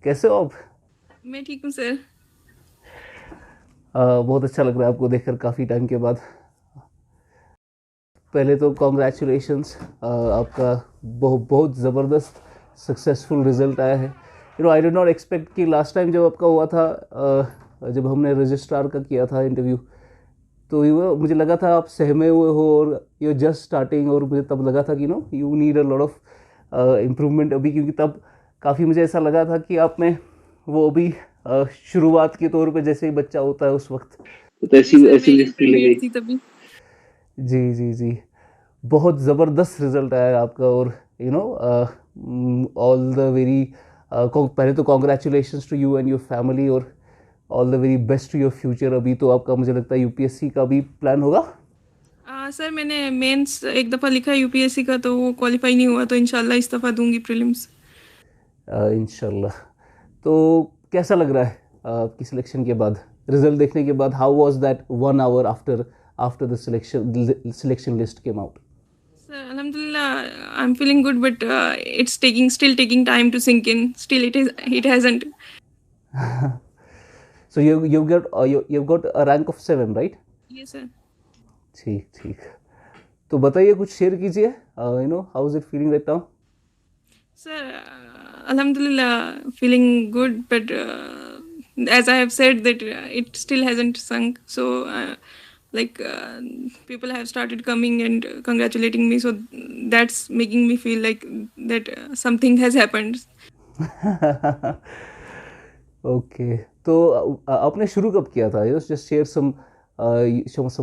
कैसे हो आप? मैं ठीक हूँ सर। बहुत अच्छा लग रहा है आपको देखकर काफ़ी टाइम के बाद। पहले तो कॉन्ग्रेचुलेशंस, आपका बहुत बहुत ज़बरदस्त सक्सेसफुल रिजल्ट आया है। आई डिड नॉट एक्सपेक्ट कि लास्ट टाइम जब आपका हुआ था, जब हमने रजिस्ट्रार का किया था इंटरव्यू, तो मुझे लगा था आप सहमे हुए हो और यू जस्ट स्टार्टिंग, और मुझे तब लगा था कि you need a lot of improvement अभी, क्योंकि तब काफ़ी मुझे ऐसा लगा था कि आप में वो अभी शुरुआत के तौर पे जैसे ही बच्चा होता है उस वक्त, तो जी ऐसी सर, मैं ऐसी यही फीलिंग प्रीपेड आई। थी तभी। जी जी जी। बहुत ज़बरदस्त रिजल्ट आया आपका, और ऑल द वेरी, पहले तो congratulations to you and your family, और all the very best to your future. अभी तो आपका मुझे लगता है यूपीएससी का भी प्लान होगा। सर मैंने मेंस एक दफ़ा लिखा यूपीएससी का, तो वो क्वालिफाई नहीं हुआ, तो इंशाल्लाह इस दफ़ा दूंगी प्रीलिम्स। इंशाल्लाह। तो कैसा लग रहा है आपकी सिलेक्शन के बाद, रिजल्ट देखने के बाद? How was that 1 hour after after the selection list came out? Sir अल्हम्दुलिल्लाह, I am feeling good, but it's taking still taking time to sink in, still it hasn't. So you've got a rank of 7, right? Yeah sir. ठीक ठीक। तो बताइए, कुछ share कीजिए, how is it feeling right now? Sir अल्हम्दुलिल्लाह, feeling good, but as I have said that it still hasn't sunk. So like people have started coming and congratulating me, so that's making me feel like that something has happened. Okay. तो आपने शुरू कब किया था? Just share some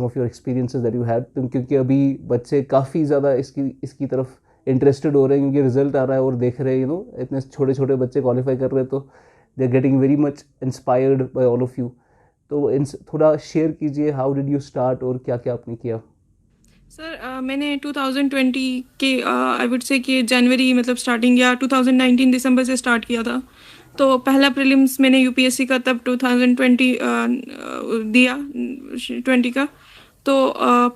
of your experiences that you had, क्योंकि अभी बच्चे काफ़ी ज़्यादा इसकी इसकी तरफ इंटरेस्टेड हो रहे हैं, क्योंकि रिजल्ट आ रहा है और देख रहे हैं, इतने छोटे छोटे बच्चे क्वालिफाई कर रहे हैं, तो they are getting very much inspired by all of you. तो थोड़ा शेयर कीजिए, हाउ डिड यू स्टार्ट और क्या क्या आपने किया? सर मैंने 2020 के आई वुड से कि जनवरी मतलब स्टार्टिंग, या 2019 दिसंबर से स्टार्ट किया था। तो पहला प्रीलिम्स मैंने यूपीएससी का तब 2020 दिया, 20 का। तो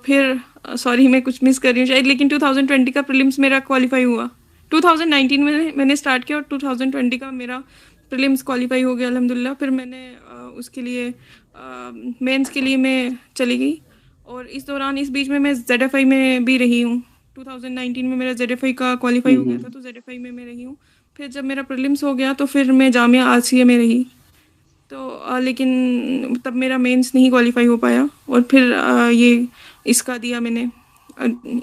फिर सॉरी मैं कुछ मिस कर रही हूँ शायद, लेकिन 2020 का प्रीलिम्स मेरा क्वालिफाई हुआ। 2019 में मैंने स्टार्ट किया और 2020 का मेरा प्रीलिम्स क्वालिफाई हो गया अल्हम्दुलिल्लाह। फिर मैंने उसके लिए मेंस के लिए मैं चली गई, और इस दौरान इस बीच में मैं जेड में भी रही हूँ। 2019 में मेरा जेड का क्वालिफाई हो गया था, तो जेड में मैं रही हूँ। फिर जब मेरा प्रीलिम्स हो गया तो फिर मैं जामिया आसिया में रही। तो लेकिन तब मेरा मेंस नहीं क्वालिफाई हो पाया, और फिर ये इसका दिया मैंने,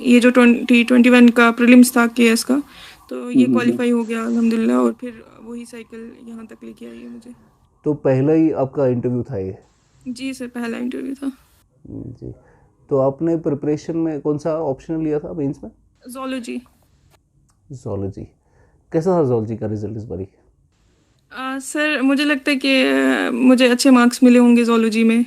ये जो 2021 का प्रीलिम्स था केएस का, तो ये क्वालिफाई हो गया अल्हम्दुलिल्लाह। और फिर वही साइकिल यहाँ तक लेके आई है मुझे। तो पहला ही आपका इंटरव्यू था ये? जी सर, पहला इंटरव्यू था। जी। तो आपने प्रिपरेशन में कौन सा ऑप्शन लिया था मेंस में? जोलॉजी। जोलॉजी। कैसा था जोलॉजी का रिजल्ट इस बारी? सर मुझे लगता है कि मुझे अच्छे मार्क्स मिले होंगे जोलॉजी में।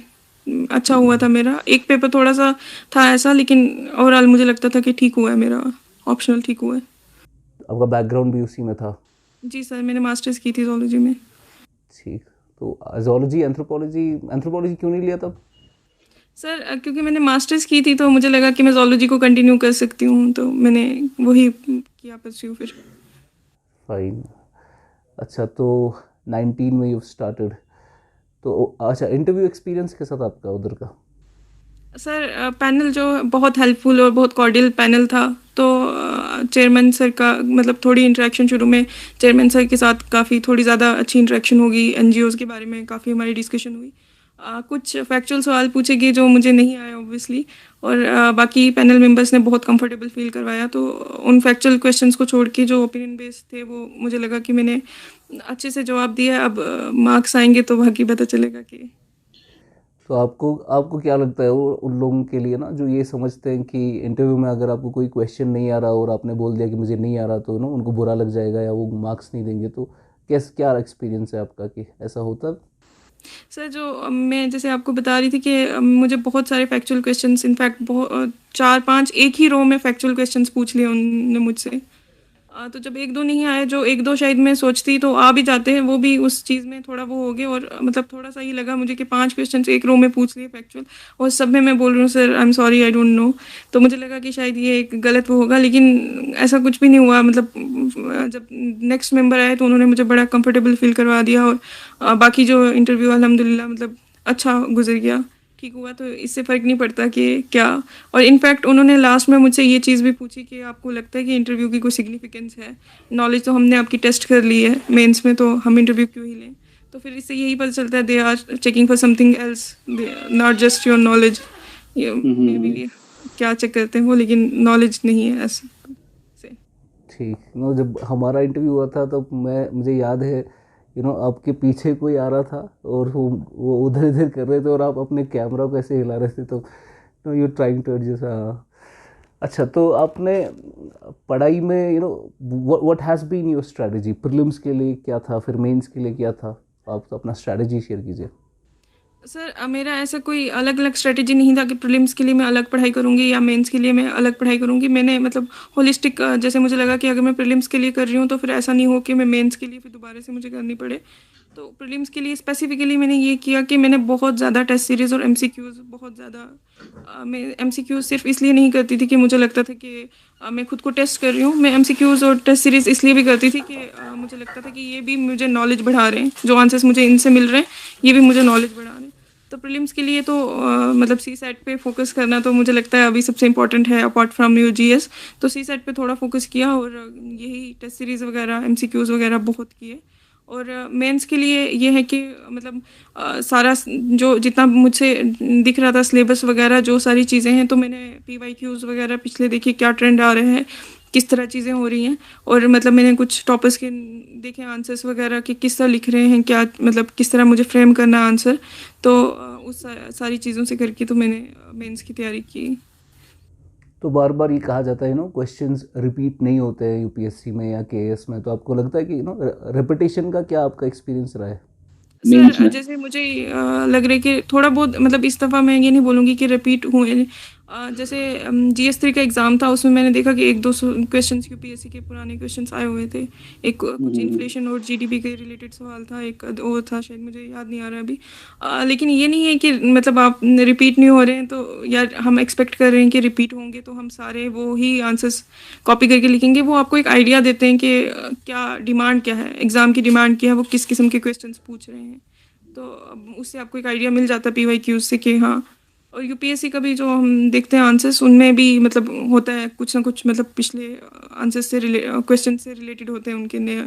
अच्छा हुआ था मेरा, एक पेपर थोड़ा सा था ऐसा, लेकिन ओवरऑल मुझे लगता था कि ठीक हुआ है मेरा, ऑप्शनल ठीक हुआ है। आपका बैकग्राउंड भी उसी में था? जी सर, मैंने मास्टर्स की थी जोलॉजी में। ठीक। तो जोलॉजी, एंथ्रोपोलॉजी, एंथ्रोपोलॉजी क्यों नहीं लिया तब? सर क्योंकि मैंने मास्टर्स की थी, तो मुझे लगा कि मैं जोलॉजी को कंटिन्यू कर सकती हूँ, तो मैंने वही किया परस्यू फिर। फाइन। अच्छा, तो 19 में यू स्टार्टेड। तो अच्छा, इंटरव्यू एक्सपीरियंस कैसा था आपका उधर का? सर पैनल जो बहुत हेल्पफुल और बहुत कॉर्डियल पैनल था। तो चेयरमैन सर का मतलब थोड़ी इंटरेक्शन शुरू में चेयरमैन सर के साथ काफ़ी थोड़ी ज़्यादा अच्छी इंटरेक्शन होगी, एनजीओज़ के बारे में काफ़ी हमारी डिस्कशन हुई। कुछ फैक्चुअल सवाल पूछे गए जो मुझे नहीं आए ऑब्वियसली, और बाकी पैनल मेंबर्स ने बहुत कंफर्टेबल फील करवाया। तो उन फैक्चुअल क्वेश्चंस को छोड़ के जो ओपिनियन बेस्ड थे, वो मुझे लगा कि मैंने अच्छे से जवाब दिया। अब मार्क्स आएंगे तो बाकी पता चलेगा कि। तो आपको आपको क्या लगता है, वो उन लोगों के लिए ना जो ये समझते हैं कि इंटरव्यू में अगर आपको कोई क्वेश्चन नहीं आ रहा और आपने बोल दिया कि मुझे नहीं आ रहा, तो उनको बुरा लग जाएगा या वो मार्क्स नहीं देंगे, तो क्या एक्सपीरियंस है आपका कि ऐसा होता? सर जो मैं जैसे आपको बता रही थी कि मुझे बहुत सारे फैक्चुअल क्वेश्चंस, इनफैक्ट बहुत 4-5 एक ही रो में फैक्चुअल क्वेश्चंस पूछ लिए उन्होंने मुझसे। तो जब एक दो नहीं आए, जो एक दो शायद मैं सोचती तो आ भी जाते हैं, वो भी उस चीज़ में थोड़ा वो हो गए। और मतलब थोड़ा सा ही लगा मुझे कि 5 क्वेश्चन एक रो में पूछ लिए फैक्चुअल, और सब में मैं बोल रही हूँ sir I am sorry I don't know. तो मुझे लगा कि शायद ये एक गलत वो होगा, लेकिन ऐसा कुछ भी नहीं हुआ। मतलब जब नेक्स्ट मेंबर आए तो उन्होंने मुझे बड़ा कंफर्टेबल फील करवा दिया, और बाकी जो इंटरव्यू अल्हम्दुलिल्लाह मतलब अच्छा गुजर गया, ठीक हुआ। तो इससे फ़र्क नहीं पड़ता कि क्या। और इनफैक्ट उन्होंने लास्ट में मुझसे ये चीज़ भी पूछी कि आपको लगता है कि इंटरव्यू की कोई सिग्निफिकेंस है? नॉलेज तो हमने आपकी टेस्ट कर ली है मेंस में, तो हम इंटरव्यू क्यों ही लें? तो फिर इससे यही पता चलता है they are checking for something else, not just your knowledge. ये मे बी क्या चेक करते हैं वो, लेकिन नॉलेज नहीं है ऐसे से। ठीक, जब हमारा इंटरव्यू हुआ था तो मुझे याद है आपके पीछे कोई आ रहा था और वो उधर इधर कर रहे थे और आप अपने कैमरा को ऐसे हिला रहे थे, तो यू ट्राइंग टू एडजस्ट। हाँ, अच्छा, तो आपने पढ़ाई में what has been your strategy? Prelims के लिए क्या था, फिर मेंस के लिए क्या था? आप तो अपना स्ट्रेटजी शेयर कीजिए। सर मेरा ऐसा कोई अलग अलग स्ट्रेटेजी नहीं था कि प्रीलिम्स के लिए मैं अलग पढ़ाई करूंगी या मेंस के लिए मैं अलग पढ़ाई करूंगी। मैंने मतलब होलिस्टिक, जैसे मुझे लगा कि अगर मैं प्रीलिम्स के लिए कर रही हूँ तो फिर ऐसा नहीं हो कि मैं मेंस के लिए फिर दोबारा से मुझे करनी पड़े। तो प्रीलिम्स के लिए स्पेसिफिकली मैंने ये किया कि मैंने बहुत ज़्यादा टेस्ट सीरीज़ और एमसीक्यूज़ बहुत ज़्यादा, मैं एमसीक्यूज़ सिर्फ इसलिए नहीं करती थी कि मुझे लगता था कि मैं खुद को टेस्ट कर रही हूँ। मैं एमसीक्यूज़ और टेस्ट सीरीज़ इसलिए भी करती थी कि मुझे लगता था कि ये भी मुझे नॉलेज बढ़ा रहे हैं, जो आंसर्स मुझे इनसे मिल रहे हैं ये भी मुझे नॉलेज बढ़ा रहे हैं। तो प्रीलिम्स के लिए तो मतलब सी सेट पे फोकस करना तो मुझे लगता है अभी सबसे इंपॉर्टेंट है अपार्ट फ्रॉम यू जीएस। तो सी सेट पे थोड़ा फोकस किया और यही टेस्ट सीरीज़ वगैरह एमसीक्यूज़ वगैरह बहुत किए। और मेंस के लिए ये है कि मतलब सारा जो जितना मुझसे दिख रहा था सिलेबस वगैरह जो सारी चीज़ें हैं, तो मैंने पीवाईक्यूज़ वगैरह पिछले देखिए क्या ट्रेंड आ रहे हैं, किस तरह चीज़ें हो रही हैं। और मतलब मैंने कुछ टॉपर्स के देखे आंसर्स वगैरह कि किस तरह लिख रहे हैं, क्या मतलब किस तरह मुझे फ्रेम करना आंसर। तो उस सारी चीज़ों से करके तो मैंने मेंस की तैयारी की। तो बार बार ये कहा जाता है क्वेश्चंस रिपीट नहीं होते हैं यूपीएससी में या केएस में, तो आपको लगता है कि रेपिटेशन का क्या आपका एक्सपीरियंस रहा है मेंस सर में? जैसे मुझे लग रहा है कि थोड़ा बहुत मतलब इस दफ़ा मैं ये नहीं बोलूँगी कि रिपीट हुए। जैसे जीएस3 का एग्ज़ाम था, उसमें मैंने देखा कि एक दो क्वेश्चंस यूपीएससी के पुराने क्वेश्चंस आए हुए थे। एक कुछ इन्फ्लेशन और जीडीपी के रिलेटेड सवाल था, एक और था शायद मुझे याद नहीं आ रहा अभी। लेकिन ये नहीं है कि मतलब आप रिपीट नहीं हो रहे हैं तो यार हम एक्सपेक्ट कर रहे हैं कि रिपीट होंगे तो हम सारे वो ही आंसर्स कॉपी करके लिखेंगे। वो आपको एक आइडिया देते हैं कि क्या डिमांड क्या है, एग्ज़ाम की डिमांड क्या है, वो किस किस्म के क्वेश्चंस पूछ रहे हैं। तो अब उससे आपको एक आइडिया मिल जाता है पीवाईक्यूज से कि हाँ। और यूपीएससी का भी जो हम देखते हैं आंसर्स, उनमें भी मतलब होता है कुछ ना कुछ, मतलब पिछले आंसर से क्वेश्चन से रिलेटेड होते हैं उनके नए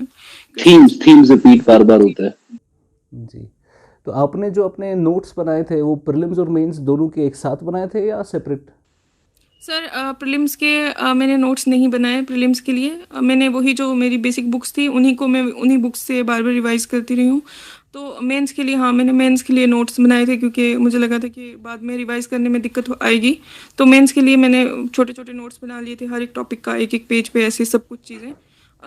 थीम्स रिपीट बार बार होता है। जी, तो आपने जो अपने नोट्स बनाए थे वो प्रीलिम्स और मेंस दोनों के एक साथ बनाए थे या सेपरेट? सर प्रीलिम्स के मैंने नोट्स नहीं बनाए। प्रीलिम्स के लिए मैंने वही जो मेरी बेसिक बुक्स थी उन्हीं को मैं उन्हीं बुक्स से बार बार रिवाइज करती रही हूँ। तो मेंस के लिए हाँ मैंने मेंस के लिए नोट्स बनाए थे, क्योंकि मुझे लगा था कि बाद में रिवाइज करने में दिक्कत आएगी। तो मेंस के लिए मैंने छोटे छोटे नोट्स बना लिए थे, हर एक टॉपिक का एक एक पेज पे ऐसे सब कुछ चीज़ें,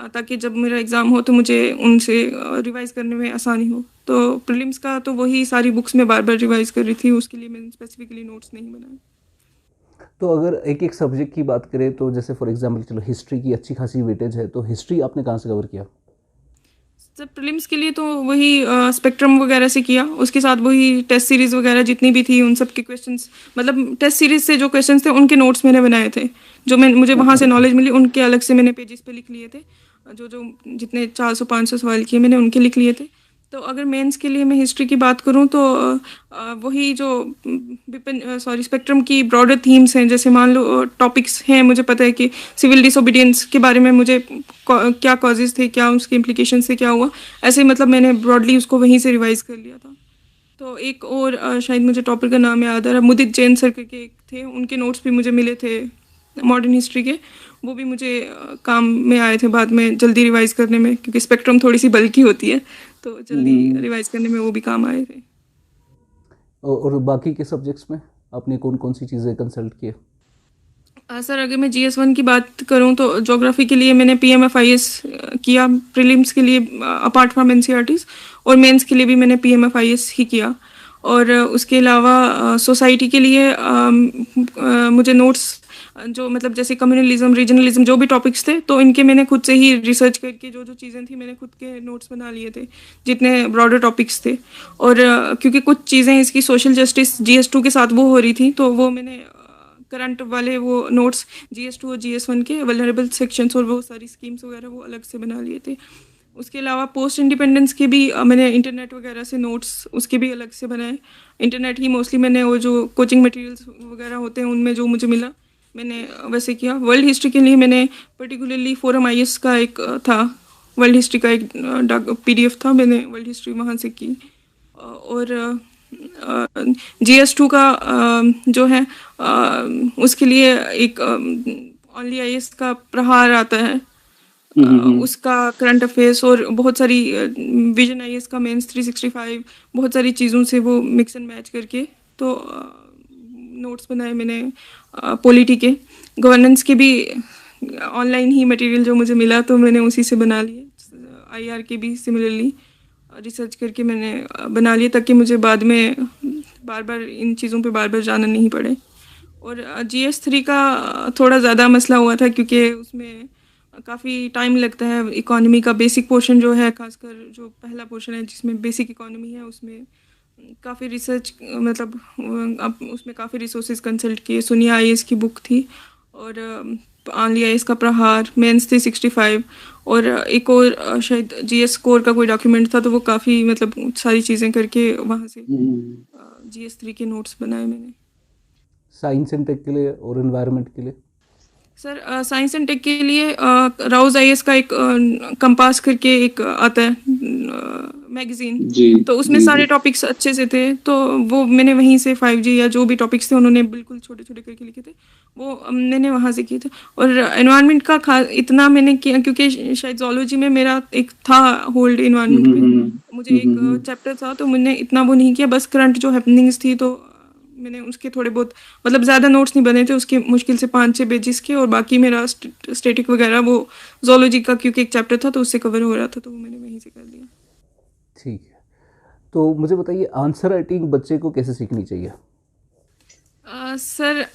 ताकि जब मेरा एग्ज़ाम हो तो मुझे उनसे रिवाइज करने में आसानी हो। तो प्रीलिम्स का तो वही सारी बुक्स में बार बार रिवाइज कर रही थी, उसके लिए मैंने स्पेसिफिकली नोट्स नहीं बनाए। तो अगर एक एक सब्जेक्ट की बात करें तो जैसे फॉर एग्जांपल चलो हिस्ट्री की अच्छी खासी वेटेज है, तो हिस्ट्री आपने कहाँ से कवर किया? सर प्रीलिम्स के लिए तो वही स्पेक्ट्रम वगैरह से किया, उसके साथ वही टेस्ट सीरीज़ वगैरह जितनी भी थी उन सब के क्वेश्चंस, मतलब टेस्ट सीरीज़ से जो क्वेश्चंस थे उनके नोट्स मैंने बनाए थे। जो मुझे वहाँ से नॉलेज मिली उनके अलग से मैंने पेजेस पे लिख लिए थे। जो जो जितने 400-500 सवाल किए मैंने उनके लिख लिए थे। तो अगर मेंस के लिए मैं हिस्ट्री की बात करूं तो वही जो स्पेक्ट्रम की ब्रॉडर थीम्स हैं, जैसे मान लो टॉपिक्स हैं, मुझे पता है कि सिविल डिसोबीडियंस के बारे में मुझे क्या कॉजेज़ थे, क्या उसके इम्प्लीकेशन से क्या हुआ, ऐसे मतलब मैंने ब्रॉडली उसको वहीं से रिवाइज कर लिया था। तो एक और शायद मुझे टॉपिक का नाम याद आ रहा है, मुदित जैन सर के एक थे, उनके नोट्स भी मुझे मिले थे मॉडर्न हिस्ट्री के। वो भी मुझे काम में आए थे बाद में जल्दी रिवाइज करने में, क्योंकि स्पेक्ट्रम थोड़ी सी बल्कि होती है तो जल्दी रिवाइज करने में वो भी काम आए थे। और बाकी के सब्जेक्ट्स में आपने कौन कौन सी चीज़ें कंसल्ट किए? सर अगर मैं GS1 की बात करूं तो ज्योग्राफी के लिए मैंने PMFIS किया प्रीलिम्स के लिए अपार्ट फ्रॉम NCERTs, और मेंस के लिए भी मैंने PMFIS ही किया। और उसके अलावा सोसाइटी के लिए मुझे नोट्स जो मतलब जैसे कम्युनलिज्म, रीजनलिज्म, जो भी टॉपिक्स थे, तो इनके मैंने खुद से ही रिसर्च करके जो जो चीज़ें थी मैंने खुद के नोट्स बना लिए थे, जितने ब्रॉडर टॉपिक्स थे। और क्योंकि कुछ चीज़ें इसकी सोशल जस्टिस GS2 के साथ वो हो रही थी, तो वो मैंने करंट वाले वो नोट्स GS2 और GS1 के वल्नरेबल सेक्शंस और वो सारी स्कीम्स वगैरह वो अलग से बना लिए थे। उसके अलावा पोस्ट इंडिपेंडेंस के भी मैंने इंटरनेट वगैरह से नोट्स उसके भी अलग से बनाए। इंटरनेट ही मोस्टली मैंने वो जो कोचिंग मटेरियल्स वगैरह होते हैं उनमें जो मुझे मिला मैंने वैसे किया। वर्ल्ड हिस्ट्री के लिए मैंने पर्टिकुलरली फोरम IS का एक था, वर्ल्ड हिस्ट्री का एक PDF था, मैंने वर्ल्ड हिस्ट्री वहाँ से की। और GS2 का जो है उसके लिए एक ओनली IS का प्रहार आता है, उसका करंट अफेयर्स और बहुत सारी विजन IS का मेंस 365 बहुत सारी चीज़ों से वो मिक्स एंड मैच करके तो नोट्स बनाए मैंने। पॉलिटी के गवर्नेंस के भी ऑनलाइन ही मटेरियल जो मुझे मिला तो मैंने उसी से बना लिए। IR के भी सिमिलरली रिसर्च करके मैंने बना लिए ताकि मुझे बाद में बार बार इन चीज़ों पे बार बार जाना नहीं पड़े। और GS3 का थोड़ा ज़्यादा मसला हुआ था क्योंकि उसमें काफ़ी टाइम लगता है। इकोनॉमी का बेसिक पोर्शन जो है, खासकर जो पहला पोर्शन है जिसमें बेसिक इकोनॉमी है, उसमें काफ़ी रिसर्च मतलब अब उसमें काफ़ी रिसोर्सेज कंसल्ट किए। सोनिया IS की बुक थी और ओनली IS का प्रहार, मेंस 365 और एक और शायद GS कोर का कोई डॉक्यूमेंट था, तो वो काफ़ी मतलब सारी चीज़ें करके वहाँ से GS3 के नोट्स बनाए मैंने। साइंस एंड टेक के लिए और एनवायरनमेंट के लिए? सर साइंस एंड टेक के लिए राउज IS का एक कंपास करके एक आता है मैगजीन, तो उसमें सारे टॉपिक्स अच्छे से थे, तो वो मैंने वहीं से 5G या जो भी टॉपिक्स थे उन्होंने बिल्कुल छोटे छोटे करके लिखे थे, वो मैंने वहाँ से किए थे। और एनवायरनमेंट का इतना मैंने किया क्योंकि शायद जूलॉजी में मेरा एक था होल्ड एनवायरनमेंट में, मुझे एक चैप्टर था, तो मैंने इतना वो नहीं किया, बस करंट जो हैपनिंग्स थी तो मैंने उसके थोड़े बहुत मतलब ज़्यादा नोट्स नहीं बने थे उसके, मुश्किल से 5-6 पेजेस के, और बाकी मेरा स्टैटिक वगैरह वो जूलॉजी का क्योंकि एक चैप्टर था तो उससे कवर हो रहा था, तो वो मैंने वहीं से कर लिया। ठीक है, तो मुझे बताइए आंसर राइटिंग बच्चे को कैसे सीखनी चाहिए? सर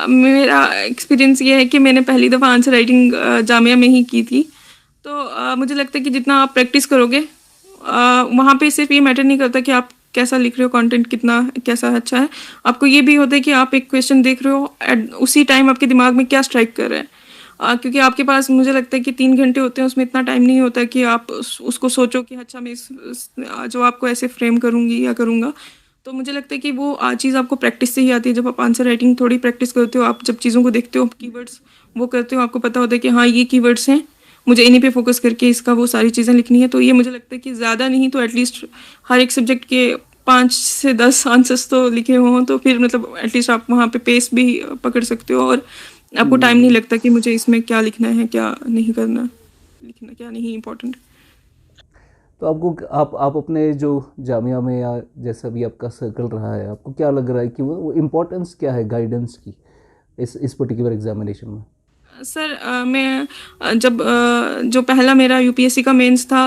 मेरा एक्सपीरियंस ये है कि मैंने पहली दफ़ा आंसर राइटिंग जामिया में ही की थी, तो मुझे लगता है कि जितना आप प्रैक्टिस करोगे वहाँ पे सिर्फ ये मैटर नहीं करता कि आप कैसा लिख रहे हो, कंटेंट कितना कैसा अच्छा है, आपको ये भी होता है कि आप एक क्वेश्चन देख रहे हो उसी टाइम आपके दिमाग में क्या स्ट्राइक कर रहा है, क्योंकि आपके पास मुझे लगता है कि 3 घंटे होते हैं, उसमें इतना टाइम नहीं होता कि आप उसको सोचो कि अच्छा मैं जो आपको ऐसे फ्रेम करूँगी या करूँगा। तो मुझे लगता है कि वो चीज़ आपको प्रैक्टिस से ही आती है। जब आप आंसर राइटिंग थोड़ी प्रैक्टिस करते हो, आप जब चीज़ों को देखते हो, कीवर्ड्स वो करते हो, आपको पता होता है कि हाँ ये कीवर्ड्स हैं, मुझे इन्हीं पे फोकस करके इसका वो सारी चीज़ें लिखनी है, तो ये मुझे लगता है कि ज़्यादा नहीं तो एटलीस्ट हर एक सब्जेक्ट के 5 से 10 आंसर्स तो लिखे हों, तो फिर मतलब एटलीस्ट आप वहाँ पे पेस भी पकड़ सकते हो और आपको टाइम नहीं लगता कि मुझे इसमें क्या लिखना है, क्या नहीं करना, लिखना क्या नहीं इम्पोर्टेंट। तो आपको आप अपने जो जामिया में या जैसा भी आपका सर्कल रहा है, आपको क्या लग रहा है कि वो इम्पोर्टेंस क्या है गाइडेंस की इस पर्टिकुलर एग्जामिनेशन में? सर मैं जब जो पहला मेरा UPSC का मेंस था,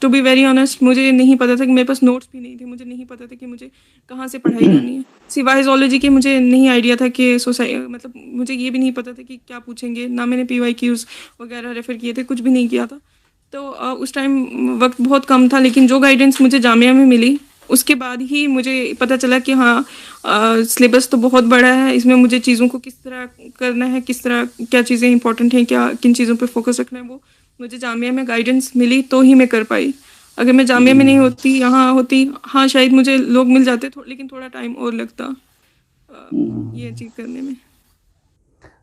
टू बी वेरी ऑनेस्ट मुझे नहीं पता था कि मेरे पास नोट्स भी नहीं थे, मुझे नहीं पता था कि मुझे कहाँ से पढ़ाई करनी है, सिवाय जूलॉजी के मुझे नहीं आइडिया था कि मतलब मुझे ये भी नहीं पता था कि क्या पूछेंगे, ना मैंने PYQs वगैरह रेफ़र किए थे, कुछ भी नहीं किया था। तो उस टाइम वक्त बहुत कम था, लेकिन जो गाइडेंस मुझे जामिया में मिली उसके बाद ही मुझे पता चला कि हाँ सिलेबस तो बहुत बड़ा है, इसमें मुझे चीज़ों को किस तरह करना है, किस तरह क्या चीज़ें इंपॉर्टेंट हैं, क्या किन चीज़ों पे फोकस रखना है, वो मुझे जामिया में गाइडेंस मिली तो ही मैं कर पाई। अगर मैं जामिया में नहीं होती, यहाँ होती, हाँ शायद मुझे लोग मिल जाते लेकिन थोड़ा टाइम और लगता ये अचीव करने में।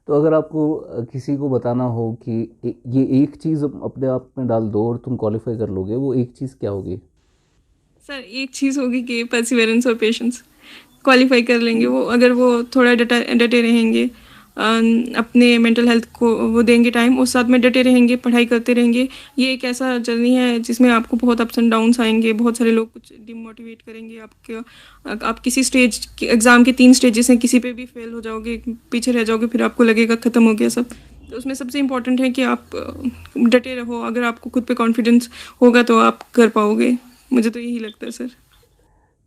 तो अगर आपको किसी को बताना हो कि ये एक चीज़ अपने आप में डाल दो और तुम क्वालिफाई कर लोगे, वो एक चीज़ क्या होगी? सर एक चीज़ होगी कि परसिवेरेंस और पेशेंस, क्वालिफाई कर लेंगे वो, अगर वो थोड़ा डटे रहेंगे, अपने मेंटल हेल्थ को वो देंगे टाइम, उस साथ में डटे रहेंगे, पढ़ाई करते रहेंगे। ये एक ऐसा जर्नी है जिसमें आपको बहुत अप्स एंड डाउन्स आएंगे, बहुत सारे लोग कुछ डिमोटिवेट करेंगे आपके, आप किसी स्टेज एग्ज़ाम के 3 स्टेजेस हैं, किसी पे भी फेल हो जाओगे, पीछे रह जाओगे, फिर आपको लगेगा ख़त्म हो गया सब। तो उसमें सबसे इम्पॉर्टेंट है कि आप डटे रहो, अगर आपको खुद पे कॉन्फिडेंस होगा तो आप कर पाओगे, मुझे तो यही लगता है सर।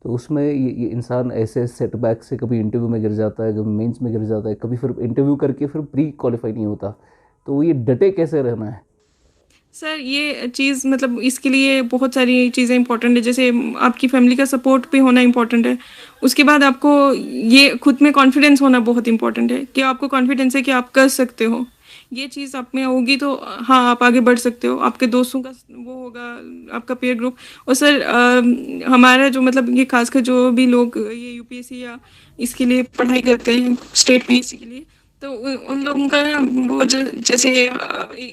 तो उसमें ये इंसान ऐसे सेटबैक से कभी इंटरव्यू में गिर जाता है, कभी मेंस में गिर जाता है, कभी फिर इंटरव्यू करके फिर प्री क्वालिफाई नहीं होता। तो ये डटे कैसे रहना है? सर ये चीज़ मतलब इसके लिए बहुत सारी चीज़ें इंपॉर्टेंट है, जैसे आपकी फैमिली का सपोर्ट भी होना इंपॉर्टेंट है। उसके बाद आपको ये खुद में कॉन्फिडेंस होना बहुत इंपॉर्टेंट है कि आपको कॉन्फिडेंस है कि आप कर सकते हो। ये चीज़ आप में होगी तो हाँ आप आगे बढ़ सकते हो, आपके दोस्तों का वो होगा, आपका पीयर ग्रुप। और सर हमारा जो मतलब ये खासकर जो भी लोग ये यूपीएससी या इसके लिए पढ़ाई करते हैं, स्टेट पीएससी के लिए, तो उन लोगों का ना वो जैसे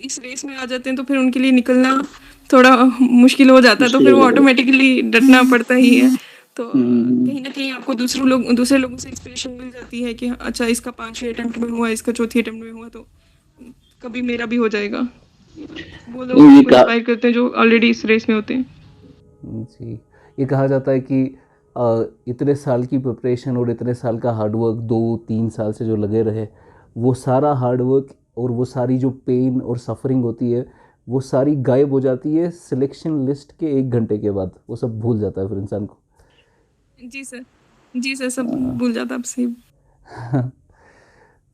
इस रेस में आ जाते हैं तो फिर उनके लिए निकलना थोड़ा मुश्किल हो जाता है, तो फिर वो ऑटोमेटिकली डटना पड़ता ही है। तो कहीं ना कहीं आपको दूसरे लोगों से इंस्पिरेशन मिल जाती है कि अच्छा इसका 5वीं अटेम्प्ट में हुआ, इसका चौथी अटेम्प्ट में हुआ, तो कभी मेरा भी हो जाएगा। वो लोग तो ये इंस्पायर करते हैं जो ऑलरेडी इस रेस में होते हैं। जी, ये कहा जाता है कि इतने साल की प्रिपरेशन और इतने साल का हार्डवर्क 2-3 साल से जो लगे रहे, वो सारा हार्डवर्क और वो सारी जो पेन और सफरिंग होती है वो सारी गायब हो जाती है सिलेक्शन लिस्ट के 1 घंटे के बाद। वो सब भूल जाता है फिर इंसान को। जी सर सब भूल जाता आपसे।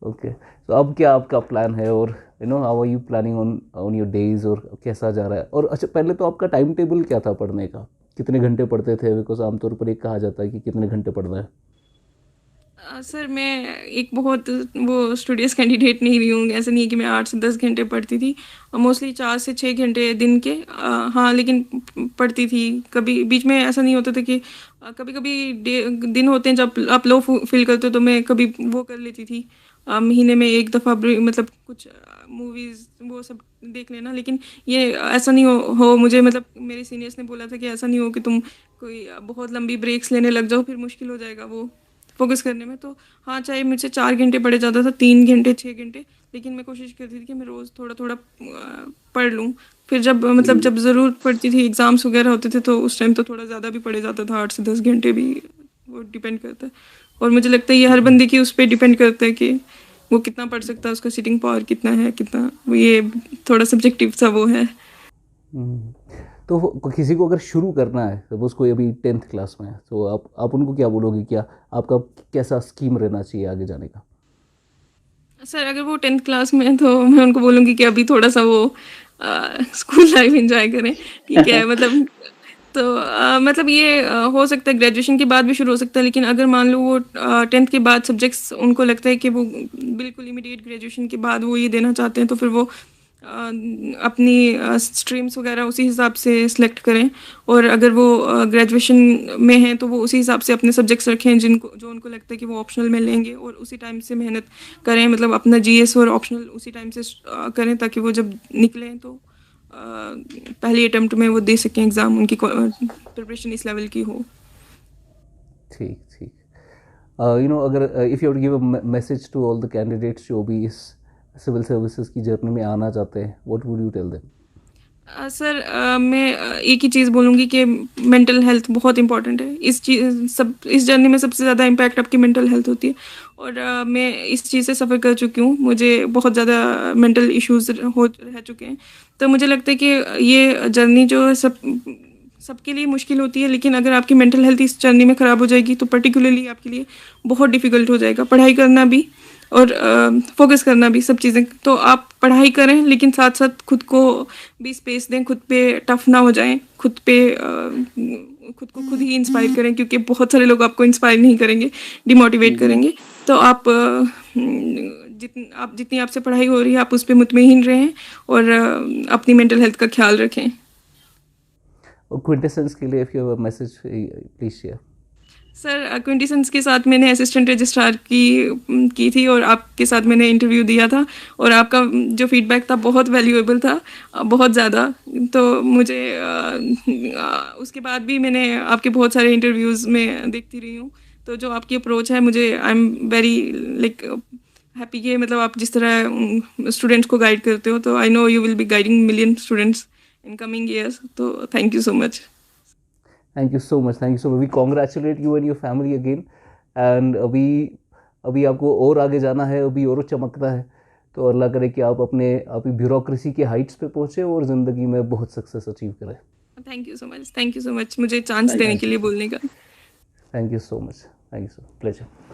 ओके, तो अब क्या आपका प्लान है, और how are you planning on your days, और कैसा जा रहा है? और अच्छा, पहले तो आपका टाइम टेबल क्या था पढ़ने का? कितने घंटे पढ़ते थे? बिकॉज आमतौर पर एक कहा जाता है कि कितने घंटे पढ़ना है। सर मैं एक बहुत वो स्टूडियस कैंडिडेट नहीं रही हूँ, ऐसा नहीं है कि मैं 8 से 10 घंटे पढ़ती थी। मोस्टली 4 से 6 घंटे दिन के, हाँ लेकिन पढ़ती थी। कभी बीच में ऐसा नहीं होता था कि कभी कभी दिन होते हैं जब आप लो फील करते हो, तो मैं कभी वो कर लेती थी, महीने में एक दफ़ा मतलब कुछ मूवीज़ वो सब देख लेना। लेकिन ये ऐसा नहीं हो मुझे मतलब मेरे सीनियर्स ने बोला था कि ऐसा नहीं हो कि तुम कोई बहुत लंबी ब्रेक्स लेने लग जाओ, फिर मुश्किल हो जाएगा वो फोकस करने में। तो हाँ, चाहे मुझसे 4 घंटे पढ़े जाता था, 3 घंटे 6 घंटे, लेकिन मैं कोशिश करती थी कि मैं रोज़ थोड़ा थोड़ा पढ़ लूँ। फिर जब मतलब जब ज़रूरत पड़ती थी, एग्ज़ाम्स वगैरह होते थे, तो उस टाइम तो थोड़ा ज़्यादा भी पढ़े जाता था, 8 से 10 घंटे भी, वो डिपेंड करता है। और मुझे लगता है ये हर बंदे की उस पर डिपेंड करता है कि वो कितना पढ़ सकता है, उसका सिटिंग पावर कितना है, कितना ये थोड़ा सब्जेक्टिव सा वो है। हम्म, तो किसी को अगर शुरू करना है, तो उसको अभी 10th क्लास में है, तो आप उनको क्या बोलोगे? क्या आपका कैसा स्कीम रहना चाहिए आगे जाने का? सर अगर वो 10th क्लास में है तो मैं उनको बोलूँगी कि अभी थोड़ा सा वो स्कूल लाइफ एंजॉय करें, ठीक है। मतलब तो मतलब ये हो सकता है ग्रेजुएशन के बाद भी शुरू हो सकता है, लेकिन अगर मान लो वो 10th के बाद सब्जेक्ट्स उनको लगता है कि वो बिल्कुल इमीडिएट ग्रेजुएशन के बाद वो ये देना चाहते हैं, तो फिर वो अपनी स्ट्रीम्स वगैरह उसी हिसाब से सिलेक्ट करें। और अगर वो ग्रेजुएशन में हैं तो वो उसी हिसाब से अपने सब्जेक्ट्स रखें जो उनको लगता है कि वो ऑप्शनल में लेंगे, और उसी टाइम से मेहनत करें, मतलब अपना जीएस और ऑप्शनल उसी टाइम से करें, ताकि वो जब निकलें तो पहली अटेम्प्ट में वो दे सकें एग्ज़ाम, उनकी प्रिपरेशन इस लेवल की हो। ठीक ठीक। अगर if you give a message to all the candidates जो भी इस सिविल सर्विसेज की जर्नी में आना चाहते हैं, what would you tell them? Sir मैं एक ही चीज़ बोलूँगी कि मेंटल हेल्थ बहुत इंपॉर्टेंट है। इस जर्नी में सबसे ज़्यादा इम्पैक्ट आपकी मेंटल हेल्थ होती है, और मैं इस चीज़ से सफ़र कर चुकी हूँ। मुझे बहुत ज़्यादा मेंटल इश्यूज रह चुके हैं, तो मुझे लगता है कि ये जर्नी जो है सबके लिए मुश्किल होती है, लेकिन अगर आपकी मेंटल हेल्थ इस जर्नी में ख़राब हो जाएगी तो पर्टिकुलरली आपके लिए बहुत डिफ़िकल्ट हो जाएगा, पढ़ाई करना भी और फोकस करना भी, सब चीज़ें। तो आप पढ़ाई करें, लेकिन साथ साथ खुद को भी स्पेस दें, खुद पे टफ ना हो जाएं, खुद को खुद ही इंस्पायर करें, क्योंकि बहुत सारे लोग आपको इंस्पायर नहीं करेंगे, डिमोटिवेट करेंगे। तो आप जितनी आपसे पढ़ाई हो रही है आप उस पर मुतमईन रहें, और अपनी मेंटल हेल्थ का ख्याल रखें। और क्विंटेसेंस के लिए if you have a message please share. Sir Quintessence के साथ मैंने असिस्टेंट रजिस्ट्रार की थी, और आपके साथ मैंने इंटरव्यू दिया था, और आपका जो फीडबैक था बहुत वैल्यूएबल था, बहुत ज़्यादा। तो मुझे उसके बाद भी मैंने आपके बहुत सारे इंटरव्यूज़ में देखती रही हूँ। तो जो आपकी अप्रोच है, मुझे I am very like happy कि मतलब आप जिस तरह स्टूडेंट्स को गाइड करते हो, तो I know you will be guiding million students in coming years. तो thank you so much. Thank you so much, thank you so much. We congratulate you and your family again. And अभी आपको और आगे जाना है, अभी और चमकना है। तो अल्लाह करे कि आप ब्यूरोक्रेसी के हाइट्स पे पहुँचे और ज़िंदगी में बहुत सक्सेस अचीव करें। Thank you so much, thank you so much मुझे चांस देने के लिए बोलने का। Thank you so much, thank you so pleasure.